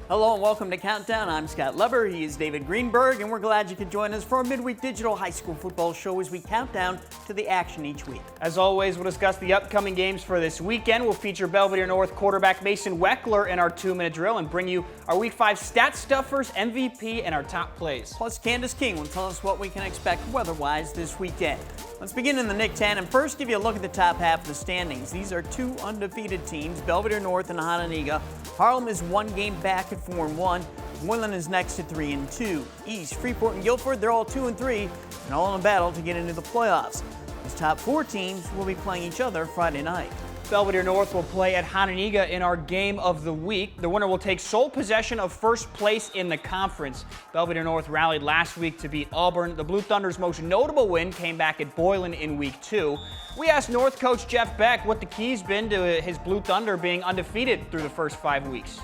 Hello and welcome to Countdown. I'm Scott Leber. He is David Greenberg, and we're glad you could join us for our midweek digital high school football show as we count down to the action each week. As always, we'll discuss the upcoming games for this weekend. We'll feature Belvedere North quarterback Mason Weckler in our 2-minute drill and bring you our Week 5 stat stuffers, MVP, and our top plays. Plus, Candace King will tell us what we can expect weather-wise this weekend. Let's begin in the Nick 10 and first give you a look at the top half of the standings. These are two undefeated teams, Belvedere North and Hononegah. Harlem is one game back at 4-1. Boylan is next at 3-2. East, Freeport, and Guilford, they're all 2-3 and all in a battle to get into the playoffs. These top four teams will be playing each other Friday night. Belvedere North will play at Hononegah in our game of the week. The winner will take sole possession of first place in the conference. Belvedere North rallied last week to beat Auburn. The Blue Thunder's most notable win came back at Boylan in Week 2. We asked North coach Jeff Beck what the key's been to his Blue Thunder being undefeated through the first 5 weeks.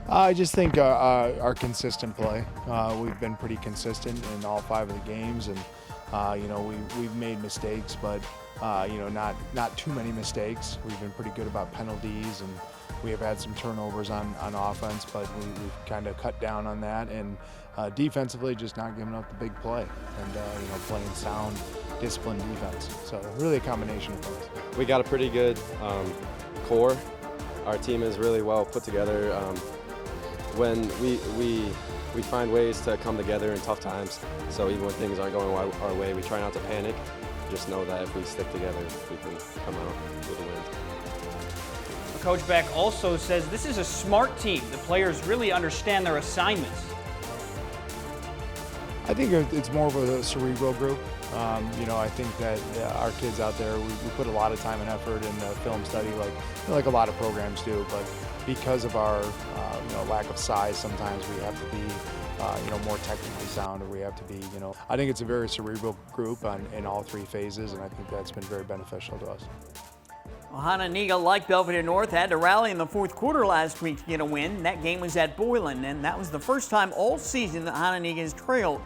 I just think our consistent play. We've been pretty consistent in all 5 of the games, and we've made mistakes, but not too many mistakes. We've been pretty good about penalties, and we have had some turnovers on offense, but we've kind of cut down on that, and defensively just not giving up the big play, and playing sound, disciplined defense. So really a combination of things. We got a pretty good core. Our team is really well put together. When we find ways to come together in tough times, so even when things aren't going our way, we try not to panic. Just know that if we stick together, we can come out with a win. Coach Beck also says this is a smart team. The players really understand their assignments. I think it's more of a cerebral group. I think that our kids out there, we put a lot of time and effort in film study, like a lot of programs do. But because of our lack of size, sometimes we have to be more technically sound, or we have to be, I think it's a very cerebral group in all 3 phases, and I think that's been very beneficial to us. Well, Hononegah, like Belvedere North, had to rally in the fourth quarter last week to get a win. That game was at Boylan, and that was the first time all season that Hononegah has trailed.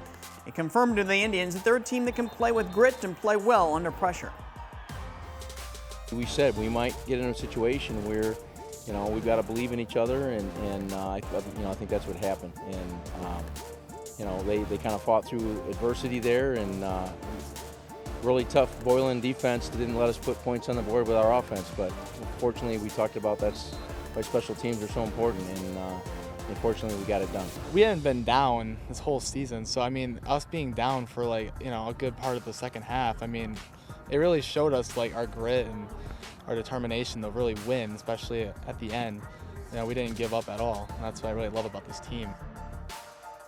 It confirmed to the Indians that they're a team that can play with grit and play well under pressure. We said we might get in a situation where we've got to believe in each other, and I think that's what happened. And they kind of fought through adversity there, and really tough Boylan defense didn't let us put points on the board with our offense. But fortunately, we talked about that's why special teams are so important, and unfortunately, we got it done. We haven't been down this whole season, so us being down for a good part of the second half, it really showed us our grit and our determination to really win, especially at the end. We didn't give up at all. And that's what I really love about this team.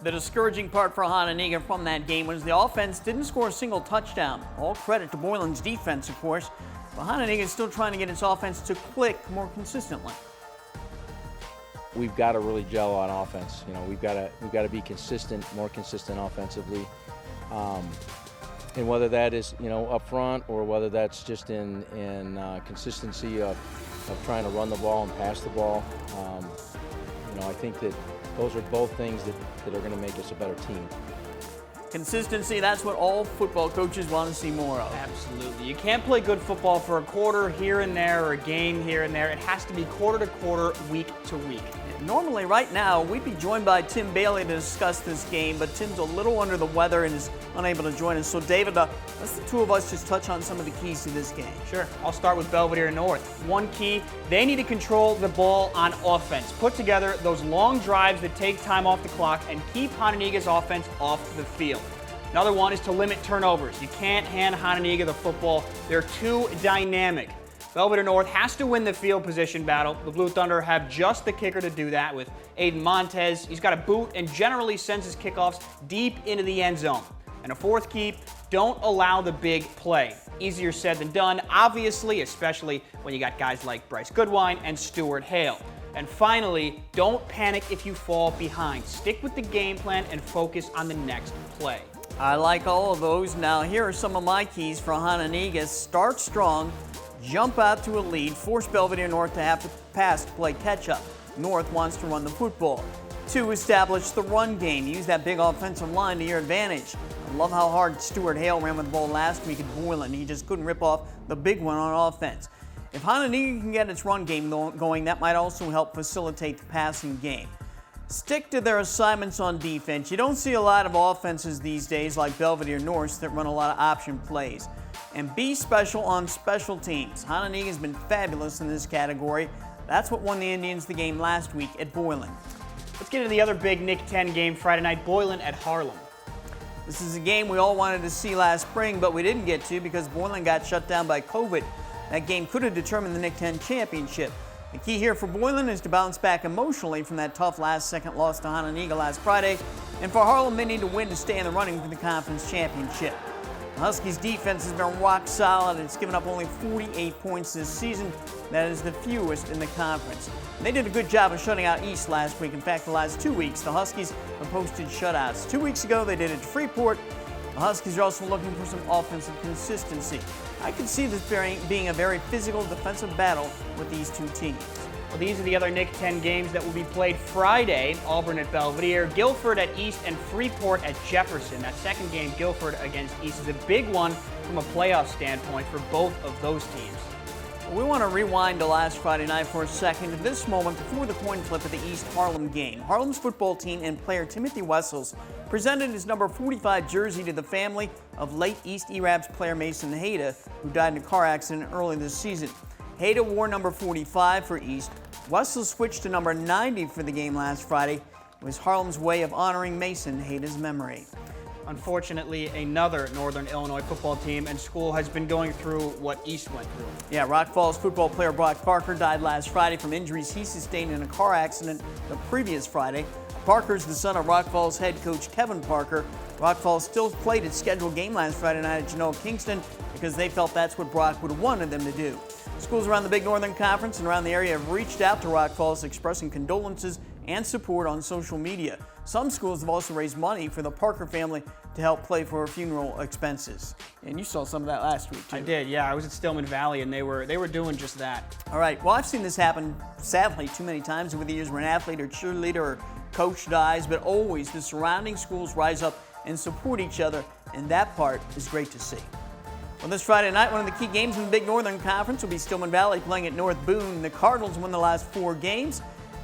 The discouraging part for Hononegah from that game was the offense didn't score a single touchdown. All credit to Boylan's defense, of course, but Hononegah is still trying to get its offense to click more consistently. We've got to really gel on offense. We've got to be consistent, more consistent offensively. And whether that is, up front, or whether that's just in consistency of trying to run the ball and pass the ball, I think that those are both things that are going to make us a better team. Consistency, that's what all football coaches want to see more of. Absolutely. You can't play good football for a quarter here and there or a game here and there. It has to be quarter to quarter, week to week. Normally, right now, we'd be joined by Tim Bailey to discuss this game, but Tim's a little under the weather and is unable to join us. So, David, let's the two of us just touch on some of the keys to this game. Sure. I'll start with Belvedere North. One key, they need to control the ball on offense. Put together those long drives that take time off the clock and keep Hononegah's offense off the field. Another one is to limit turnovers. You can't hand Hononegah the football. They're too dynamic. Belvedere North has to win the field position battle. The Blue Thunder have just the kicker to do that with Aiden Montez. He's got a boot and generally sends his kickoffs deep into the end zone. And a fourth key, don't allow the big play. Easier said than done, obviously, especially when you got guys like Bryce Goodwine and Stuart Hale. And finally, don't panic if you fall behind. Stick with the game plan and focus on the next play. I like all of those. Now, here are some of my keys for Hononegah. Start strong, jump out to a lead, force Belvedere North to have to pass to play catch-up. North wants to run the football. 2, establish the run game. Use that big offensive line to your advantage. I love how hard Stuart Hale ran with the ball last week at Boylan. He just couldn't rip off the big one on offense. If Hononegah can get its run game going, that might also help facilitate the passing game. Stick to their assignments on defense. You don't see a lot of offenses these days like Belvedere North that run a lot of option plays. And be special on special teams. Hononegah has been fabulous in this category. That's what won the Indians the game last week at Boylan. Let's get into the other big Nick 10 game Friday night, Boylan at Harlem. This is a game we all wanted to see last spring, but we didn't get to because Boylan got shut down by COVID. That game could have determined the Nick 10 championship. The key here for Boylan is to bounce back emotionally from that tough last-second loss to Hononegah last Friday. And for Harlem, they need to win to stay in the running for the conference championship. The Huskies' defense has been rock solid, and it's given up only 48 points this season. That is the fewest in the conference. And they did a good job of shutting out East last week. In fact, the last 2 weeks, the Huskies have posted shutouts. 2 weeks ago, they did it to Freeport. The Huskies are also looking for some offensive consistency. I could see this being a very physical defensive battle with these two teams. Well, these are the other Nick 10 games that will be played Friday. Auburn at Belvedere, Guilford at East, and Freeport at Jefferson. That second game, Guilford against East, is a big one from a playoff standpoint for both of those teams. We want to rewind to last Friday night for a second, to this moment before the coin flip of the East Harlem game. Harlem's football team and player Timothy Wessels presented his number 45 jersey to the family of late East ERABS player Mason Hayda, who died in a car accident early this season. Hayda wore number 45 for East. Wessels switched to number 90 for the game last Friday. It was Harlem's way of honoring Mason Hayda's memory. Unfortunately, another Northern Illinois football team and school has been going through what East went through. Yeah, Rock Falls football player Brock Parker died last Friday from injuries he sustained in a car accident the previous Friday. Parker's the son of Rock Falls head coach Kevin Parker. Rock Falls still played its scheduled game last Friday night at Genoa Kingston because they felt that's what Brock would have wanted them to do. Schools around the Big Northern Conference and around the area have reached out to Rock Falls expressing condolences and support on social media. Some schools have also raised money for the Parker family to help pay for funeral expenses. And you saw some of that last week, too. I did, yeah. I was at Stillman Valley, and they were doing just that. All right. Well, I've seen this happen, sadly, too many times over the years where an athlete or cheerleader or coach dies, but always the surrounding schools rise up and support each other, and that part is great to see. Well, this Friday night, one of the key games in the Big Northern Conference will be Stillman Valley playing at North Boone. The Cardinals won the last 4 games.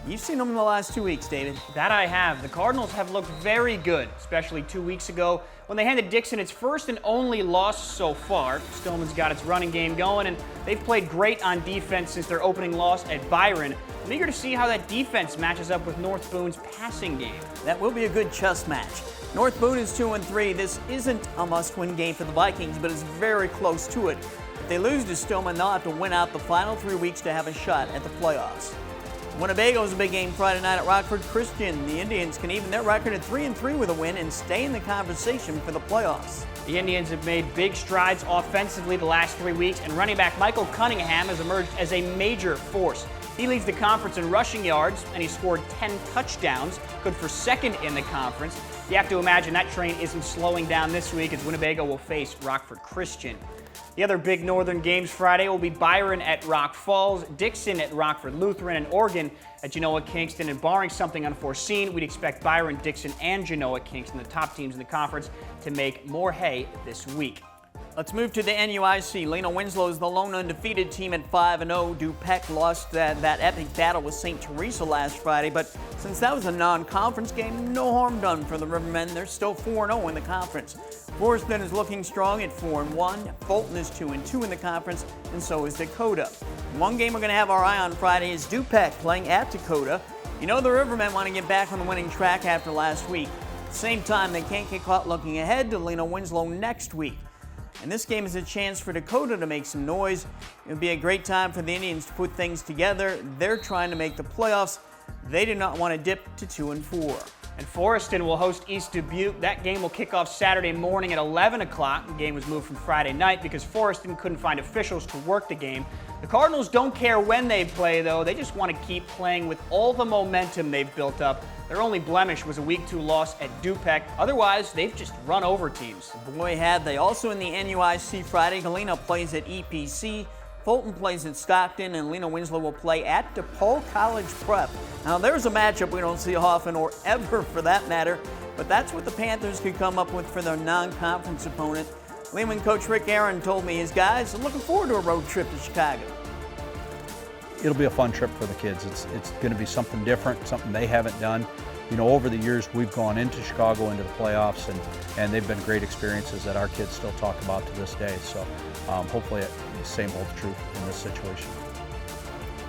You've seen them in the last 2 weeks, David. That I have. The Cardinals have looked very good, especially 2 weeks ago when they handed Dixon its first and only loss so far. Stillman's got its running game going, and they've played great on defense since their opening loss at Byron. I'm eager to see how that defense matches up with North Boone's passing game. That will be a good chess match. North Boone is 2-3. This isn't a must-win game for the Vikings, but it's very close to it. If they lose to Stillman, they'll have to win out the final 3 weeks to have a shot at the playoffs. Winnebago is a big game Friday night at Rockford Christian. The Indians can even their record at 3-3 with a win and stay in the conversation for the playoffs. The Indians have made big strides offensively the last 3 weeks, and running back Michael Cunningham has emerged as a major force. He leads the conference in rushing yards, and he scored 10 touchdowns, good for second in the conference. You have to imagine that train isn't slowing down this week as Winnebago will face Rockford Christian. The other big Northern games Friday will be Byron at Rock Falls, Dixon at Rockford Lutheran, and Oregon at Genoa Kingston. And barring something unforeseen, we'd expect Byron, Dixon, and Genoa Kingston, the top teams in the conference, to make more hay this week. Let's move to the NUIC. Lena Winslow is the lone undefeated team at 5-0. DuPec lost that epic battle with St. Teresa last Friday, but since that was a non-conference game, no harm done for the Rivermen. They're still 4-0 in the conference. Forreston is looking strong at 4-1. Fulton is 2-2 in the conference, and so is Dakota. One game we're going to have our eye on Friday is DuPec playing at Dakota. You know the Rivermen want to get back on the winning track after last week. At the same time, they can't get caught looking ahead to Lena Winslow next week. And this game is a chance for Dakota to make some noise. It would be a great time for the Indians to put things together. They're trying to make the playoffs. They do not want to dip to 2-4. And Forreston will host East Dubuque. That game will kick off Saturday morning at 11 o'clock. The game was moved from Friday night because Forreston couldn't find officials to work the game. The Cardinals don't care when they play, though. They just want to keep playing with all the momentum they've built up. Their only blemish was a Week 2 loss at DuPec. Otherwise, they've just run over teams. Boy, had they. Also in the NUIC Friday, Galena plays at EPC. Fulton plays at Stockton, and Lena Winslow will play at DePaul College Prep. Now, there's a matchup we don't see often, or ever for that matter, but that's what the Panthers could come up with for their non-conference opponent. Lehman coach Rick Aaron told me his guys are looking forward to a road trip to Chicago. it'll be a fun trip for the kids. It's going to be something different, something they haven't done. You know, over the years, we've gone into Chicago, into the playoffs, and they've been great experiences that our kids still talk about to this day. So hopefully the same holds true in this situation.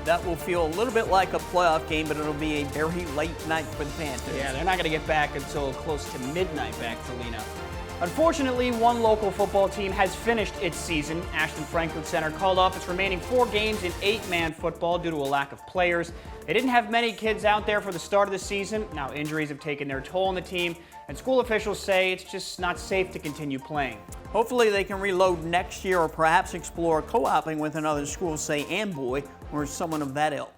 That will feel a little bit like a playoff game, but it'll be a very late night for the Panthers. Yeah, they're not going to get back until close to midnight back to Lena. Unfortunately, one local football team has finished its season. Ashton Franklin Center called off its remaining 4 games in 8-man football due to a lack of players. They didn't have many kids out there for the start of the season. Now injuries have taken their toll on the team, and school officials say it's just not safe to continue playing. Hopefully they can reload next year or perhaps explore co-oping with another school, say Amboy, or someone of that ilk.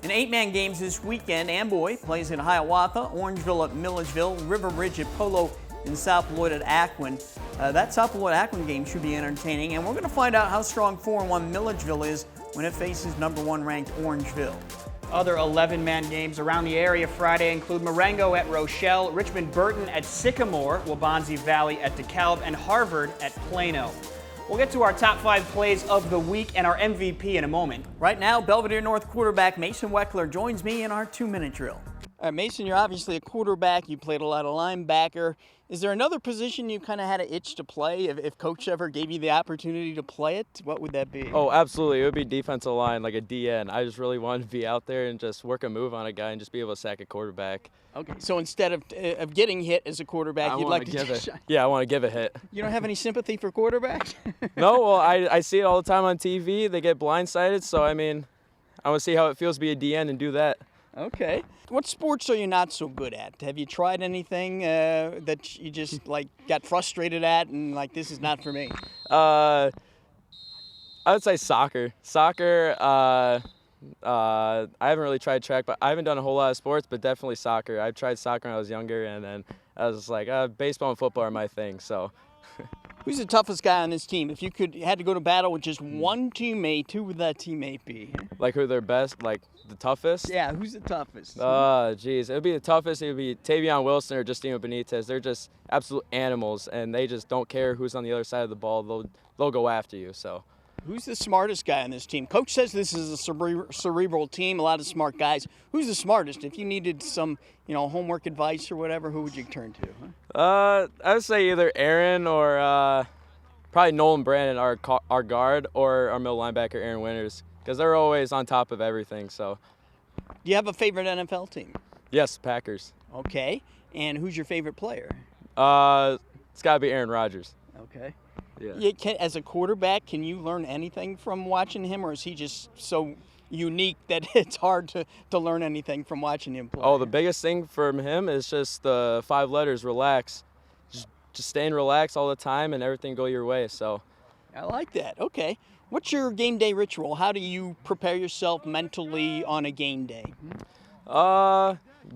In 8-man games this weekend, Amboy plays at Hiawatha, Orangeville at Milledgeville, River Ridge at Polo, and South Beloit at Aquin. That South Beloit Aquin game should be entertaining, and we're going to find out how strong 4-1 Milledgeville is when it faces #1 ranked Orangeville. Other 11-man games around the area Friday include Marengo at Rochelle, Richmond Burton at Sycamore, Waubonsie Valley at DeKalb, and Harvard at Plano. We'll get to our top 5 plays of the week and our MVP in a moment. Right now, Belvedere North quarterback Mason Weckler joins me in our 2-minute drill. All right, Mason, you're obviously a quarterback. You played a lot of linebacker. Is there another position you kind of had an itch to play? If coach ever gave you the opportunity to play it, what would that be? Oh, absolutely. It would be defensive line, like a DN. I just really wanted to be out there and just work a move on a guy and just be able to sack a quarterback. Okay, so instead of getting hit as a quarterback, you'd like to give it. Yeah, I want to give a hit. You don't have any sympathy for quarterbacks? No, well, I see it all the time on TV. They get blindsided, so I mean, I want to see how it feels to be a DN and do that. Okay. What sports are you not so good at? Have you tried anything that you just like got frustrated at and like this is not for me? I would say soccer. Soccer. I haven't really tried track, but I haven't done a whole lot of sports, but definitely soccer. I tried soccer when I was younger, and then I was like, baseball and football are my thing. So. Who's the toughest guy on this team? If you had to go to battle with just one teammate, who would that teammate be? Like who their best, like the toughest? Yeah, who's the toughest? Geez. It would be the toughest. It would be Tavion Wilson or Justino Benitez. They're just absolute animals, and they just don't care who's on the other side of the ball. They'll go after you, so. Who's the smartest guy on this team? Coach says this is a cerebral team, a lot of smart guys. Who's the smartest? If you needed some, homework advice or whatever, who would you turn to? I would say either Aaron or probably Nolan Brandon, our guard, or our middle linebacker, Aaron Winters, because they're always on top of everything. So. Do you have a favorite NFL team? Yes, Packers. Okay. And who's your favorite player? It's got to be Aaron Rodgers. Okay. Yeah. As a quarterback, can you learn anything from watching him, or is he just so unique that it's hard to learn anything from watching him play? Oh, the biggest thing from him is just the 5 letters, relax. Just staying relaxed all the time and everything go your way. So, I like that. Okay. What's your game day ritual? How do you prepare yourself mentally on a game day?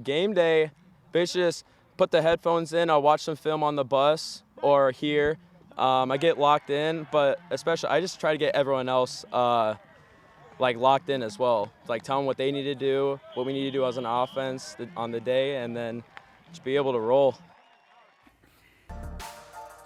Game day, basically just put the headphones in. I'll watch some film on the bus or here. I get locked in, but especially I just try to get everyone else locked in as well. Like tell them what they need to do, what we need to do as an offense on the day, and then just be able to roll.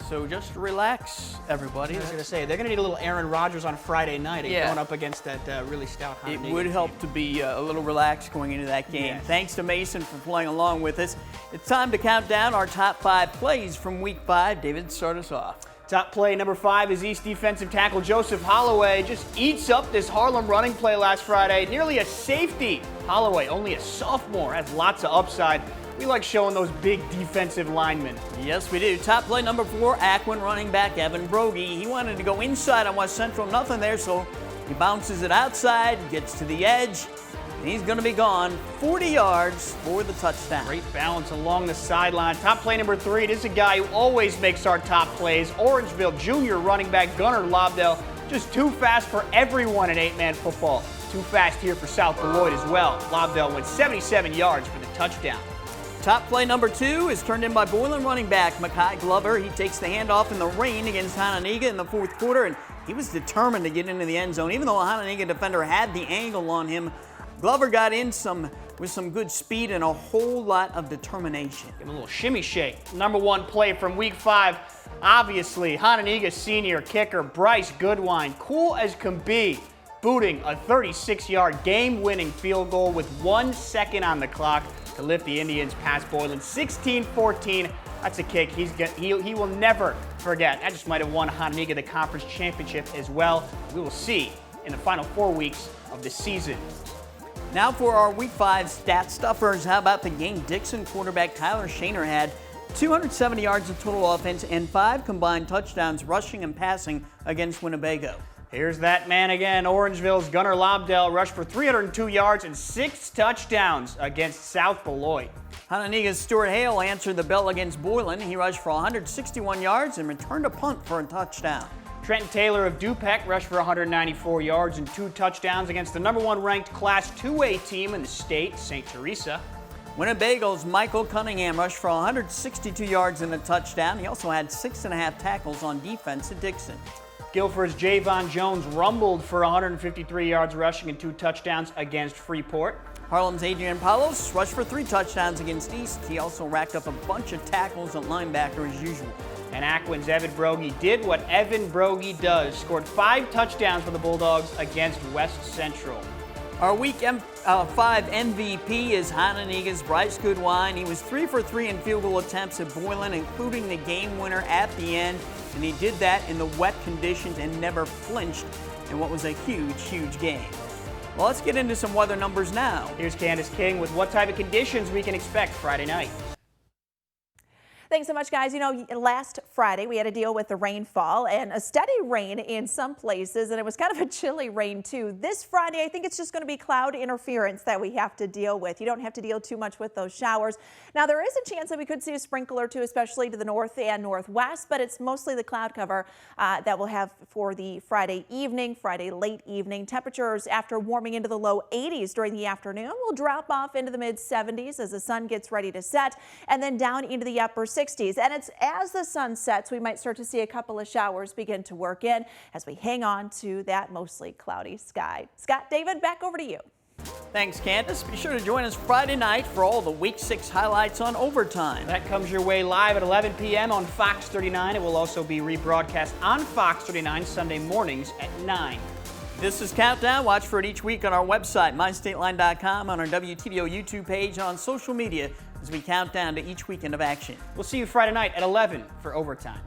So just relax, everybody. I was going to say, they're going to need a little Aaron Rodgers on Friday night going up against that really stout It Honolulu would team. help to be a little relaxed going into that game. Yes. Thanks to Mason for playing along with us. It's time to count down our top 5 plays from Week 5. David, start us off. Top play number 5 is East defensive tackle Joseph Holloway. Just eats up this Harlem running play last Friday. Nearly a safety. Holloway, only a sophomore, has lots of upside. We like showing those big defensive linemen. Yes, we do. Top play number 4, Aquin running back Evan Brogy. He wanted to go inside on West Central, nothing there, so he bounces it outside, gets to the edge, and he's going to be gone 40 yards for the touchdown. Great balance along the sideline. Top play number 3, this is a guy who always makes our top plays. Orangeville Junior running back Gunnar Lobdell. Just too fast for everyone in 8-man football. Too fast here for South Beloit as well. Lobdell went 77 yards for the touchdown. Top play number 2 is turned in by Boylan running back Makai Glover. He takes the handoff in the rain against Hononegah in the 4th quarter, and he was determined to get into the end zone. Even though a Hononegah defender had the angle on him, Glover got in with some good speed and a whole lot of determination. Give him a little shimmy shake. Number 1 play from Week 5, obviously, Hononegah senior kicker Bryce Goodwine. Cool as can be. booting a 36-yard game-winning field goal with 1 second on the clock to lift the Indians past Boylan 16-14. That's a kick he will never forget. That just might have won Hononegah the conference championship as well. We will see in the final 4 weeks of the season. Now for our Week 5 stat stuffers. How about the game? Dixon quarterback Tyler Shaner had 270 yards of total offense and 5 combined touchdowns rushing and passing against Winnebago. Here's that man again. Orangeville's Gunnar Lobdell rushed for 302 yards and 6 touchdowns against South Beloit. Hononega's Stuart Hale answered the bell against Boylan. He rushed for 161 yards and returned a punt for a touchdown. Trenton Taylor of Dupec rushed for 194 yards and 2 touchdowns against the #1 ranked Class 2A team in the state, St. Teresa. Winnebago's Michael Cunningham rushed for 162 yards and a touchdown. He also had 6.5 tackles on defense at Dixon. Guilford's Javon Jones rumbled for 153 yards rushing and 2 touchdowns against Freeport. Harlem's ADRIAN Palos rushed for 3 touchdowns against East. He also racked up a bunch of tackles at linebacker as usual. And Aquin's Evan Brogy did what Evan Brogy does, scored 5 touchdowns for the Bulldogs against West Central. Our Week 5 MVP is Hononega's Bryce Goodwine. He was 3 for 3 in field goal attempts at Boylan, including the game winner at the end. And he did that in the wet conditions and never flinched in what was a huge game. Well, let's get into some weather numbers now. Here's Candace King with what type of conditions we can expect Friday night. Thanks so much, guys. You know, last Friday we had to deal with the rainfall and a steady rain in some places, and it was kind of a chilly rain too. This Friday, I think it's just going to be cloud interference that we have to deal with. You don't have to deal too much with those showers. Now, there is a chance that we could see a sprinkle or two, especially to the north and northwest, but it's mostly the cloud cover that we'll have for the Friday evening, Friday late evening. Temperatures, after warming into the low 80s during the afternoon, will drop off into the mid 70s as the sun gets ready to set, and then down into the upper 60s. And it's as the sun sets, we might start to see a couple of showers begin to work in as we hang on to that mostly cloudy sky. Scott, David, back over to you. Thanks, Candace. Be sure to join us Friday night for all the Week 6 highlights on Overtime. That comes your way live at 11 p.m. on Fox 39. It will also be rebroadcast on Fox 39 Sunday mornings at 9. This is Countdown. Watch for it each week on our website, mystateline.com, on our WTVO YouTube page, and on social media as we count down to each weekend of action. We'll see you Friday night at 11 for Overtime.